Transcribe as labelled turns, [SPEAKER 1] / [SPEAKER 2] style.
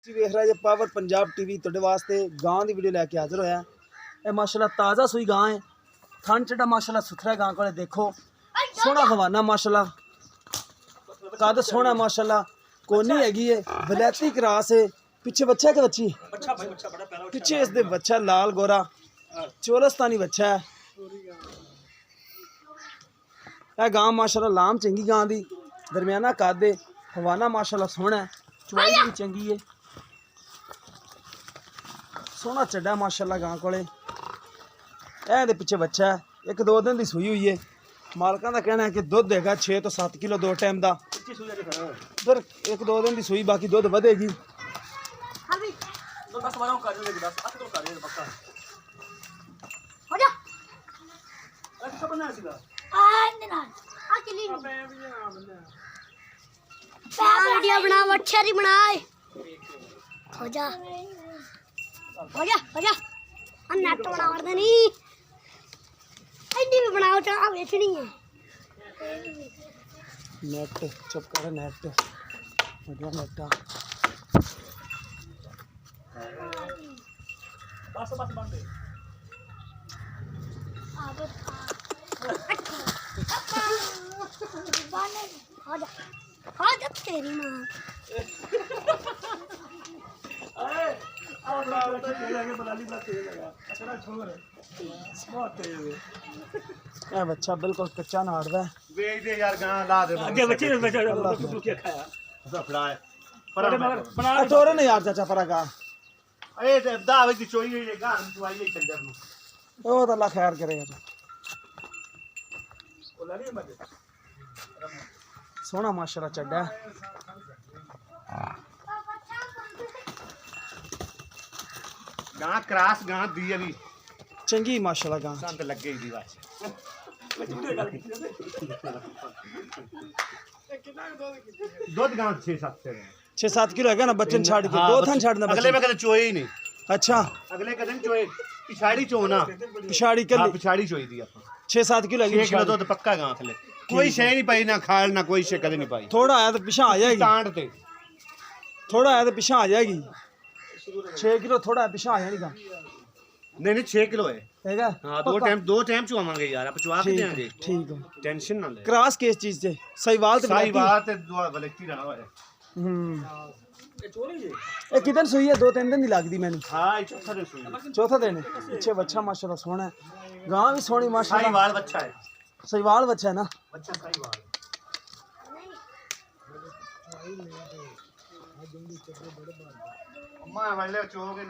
[SPEAKER 1] ਤੁਸੀਂ ਵੇਖ ਰਹੇ ਜੇ ਪਾਵਰ ਪੰਜਾਬ ਟੀਵੀ ਤੁਹਾਡੇ ਵਾਸਤੇ ਗਾਂ ਦੀ ਵੀਡੀਓ ਲੈ ਕੇ ਹਾਜ਼ਰ ਹੋਇਆ। ਇਹ ਮਾਸ਼ਾਅੱਲਾ ਤਾਜ਼ਾ ਸੂਈ ਗਾਂ ਹੈ। ਥਣ ਚੜਾ ਮਾਸ਼ਾਅੱਲਾ ਸੁਥਰਾ ਗਾਂ ਕੋਲੇ देखो सोहना हवाना माशाल्लाह कद सोहना माशाल्लाह कोनी हैगी है वलैती क्रास है। पीछे बच्चा के बच्ची पीछे इसके बच्चा लाल गोरा चोरस्तानी बच्चा है। यह गां माशाल्लाह लाम चंगी गां दी दरमियाना कद है हवाना माशाल्लाह सोहना है चुवाई भी चंगी है सोहना चड्डा माशाल्लाह गां कोले। ए पिछे बच्चा है एक दो दिन की सूई हुई है। मालकां दा कहना है कि दुध देगा 6 तो 7 किलो दो टाइम का फिर एक दो दिन की सूई बाकी दुध बढ़ेगी। नेट चुप कर नेट बढ़िया नेटा बस बस बंद तेरी मां बच्चा बिल्कुल कच्चा नाड़दा तोरे ने यार चाचा परा गा अल्लाह खैर करेगा। सोहना माशाल्लाह चड्डा
[SPEAKER 2] गां क्रास गां दी अभी
[SPEAKER 1] चंगी माशाल्लाह गां
[SPEAKER 2] संत लगे दी बस दूध गां
[SPEAKER 1] 6-7 किलो है ना बच्चन छाड़ के दो थन छाड़ना
[SPEAKER 2] अगले में कदे चोए ही नहीं।
[SPEAKER 1] अच्छा
[SPEAKER 2] अगले कदे चोए पिछाड़ी चोना
[SPEAKER 1] पिछाड़ी कर
[SPEAKER 2] पिछाड़ी चोई दी अपन
[SPEAKER 1] 6-7 किलो है
[SPEAKER 2] 6 किलो दूध पक्का गां थले कोई शे नहीं पाई ना खाल ना कोई शे कदे नहीं पाई।
[SPEAKER 1] थोड़ा आया तो पिछा आ जाएगी
[SPEAKER 2] टांड ते
[SPEAKER 1] थोड़ा आया तो पिछा आ जाएगी 6 किलो थोड़ा पिछा आ जाएगी गां
[SPEAKER 2] नहीं 6 किलो है
[SPEAKER 1] ठीक है।
[SPEAKER 2] हां दो टाइम चुवावांगे यार आप चुवा के देंगे
[SPEAKER 1] ठीक है
[SPEAKER 2] टेंशन ना ले
[SPEAKER 1] क्रास किस चीज से सहीवाल ते
[SPEAKER 2] दुआ वलेक्टी रहा है
[SPEAKER 1] ये कितन सुई है 2-3 दिन दी लगदी मैंने।
[SPEAKER 2] हां चौथा दिन सुई
[SPEAKER 1] चौथा दिन है पीछे बच्चा माशाल्लाह सोहना है गां भी सोहनी माशाल्लाह
[SPEAKER 2] सहीवाल बच्चा है
[SPEAKER 1] सहीवाल बच्चा है ना
[SPEAKER 2] बच्चा सहीवाल अम्मा वाले चोगे